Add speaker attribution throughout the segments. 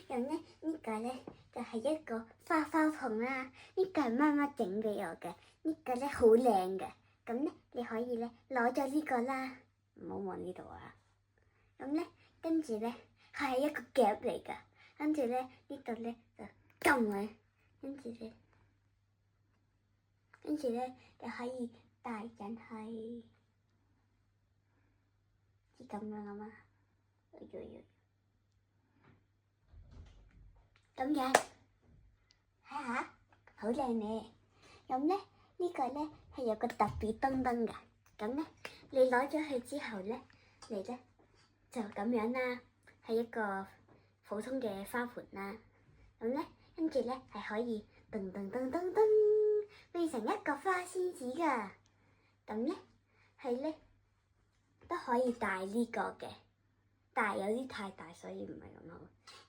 Speaker 1: 咁咧呢個咧就係一個花花盆啦，呢個係媽媽整俾我嘅，呢個咧好靚嘅，咁咧你可以咧攞咗呢個啦，唔好望呢度啊，咁咧跟住咧佢係一個夾嚟㗎，跟住咧呢度咧就撳佢，跟住咧就可以戴緊去，似咁樣啊嘛，咁樣睇下，好靚咧。咁咧呢個咧係有個特別燈燈㗎。咁咧你攞咗佢之後咧，你咧就咁樣啦，係一個普通嘅花盆啦。咁咧跟住咧係可以噔噔噔噔噔變成一個花仙子㗎。咁咧係咧都可以戴呢個嘅，但係有啲太大，所以唔係咁好。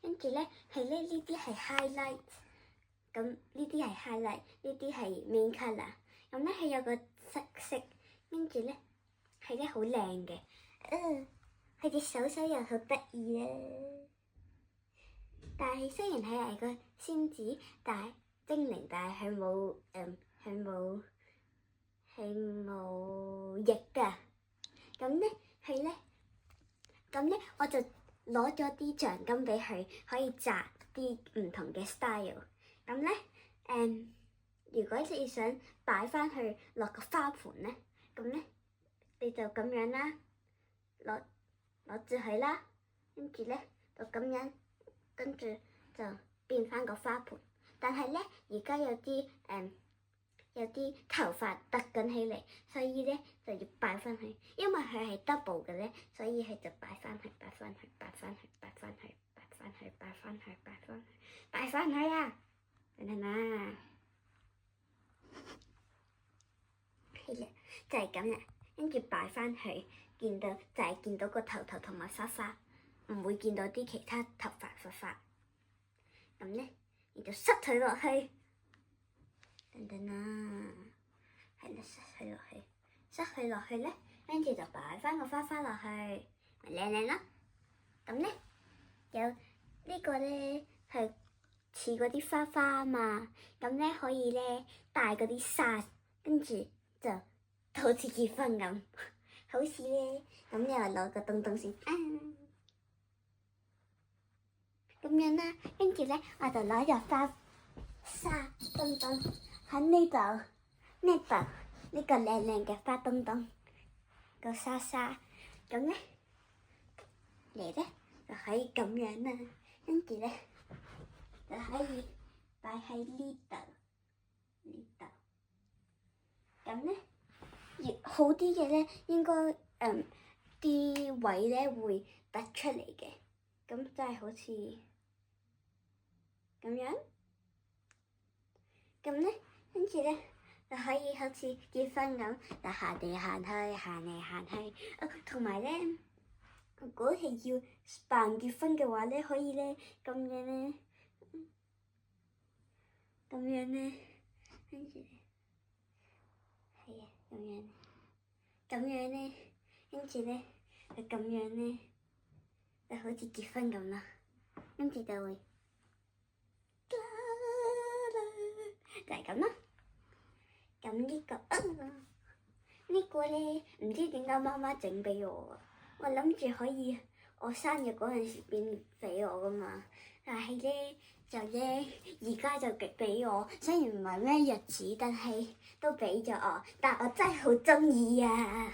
Speaker 1: 跟住咧係咧呢啲係 highlight， 咁呢啲係 highlight， 呢啲係 main colour。咁咧係有個色，跟住咧係咧好靚嘅。佢隻手又好得意咧。但係雖然佢係個仙子，但係精靈，但係佢冇翼㗎。咁咧我就攞咗啲橡筋俾佢，可以紮啲唔同嘅 style。咁咧如果你想擺翻去落個花盆咧，咁咧你就咁樣啦，攞住佢啦，跟住咧就咁樣，跟住就變翻個花盆。但係咧而家有啲頭髮突緊起嚟，所以咧就要擺翻去，因為佢係 double 嘅咧，所以佢就擺翻去啊！等啦，係啦，就係咁啦，跟住擺翻去，見到個頭同埋花，唔會見到啲其他頭髮花。咁咧你就塞佢落去。等啦，係啦，塞佢落去咧，跟住就擺翻個花落去，咪靚咯。咁咧有呢個咧係似嗰啲花啊嘛，咁咧可以咧戴嗰啲紗，跟住就好似結婚咁，好似咧咁又攞個東先咁樣啦，跟住咧我就攞咗花紗東喺呢度呢個靚嘅花東個紗，咁咧嚟咧就可以咁樣啦，跟住咧就可以擺喺呢度，咁咧越好啲嘅咧，應該啲位咧會突出嚟嘅，咁就係好似咁樣，咁咧跟住咧就可以好似結婚咁，就行嚟行去，同埋咧，如果係要扮結婚嘅話咧，可以咧咁樣咧，跟住係啊，咁樣咧，跟住咧就咁樣咧，就好似結婚咁啦，跟住就會就係咁啦。咁呢個咧唔知點解媽媽整俾我啊！我諗住可以我生日嗰陣時變俾我噶嘛，但係咧而家就俾我，雖然唔係咩日子，但係都俾咗我，但我真係好中意啊！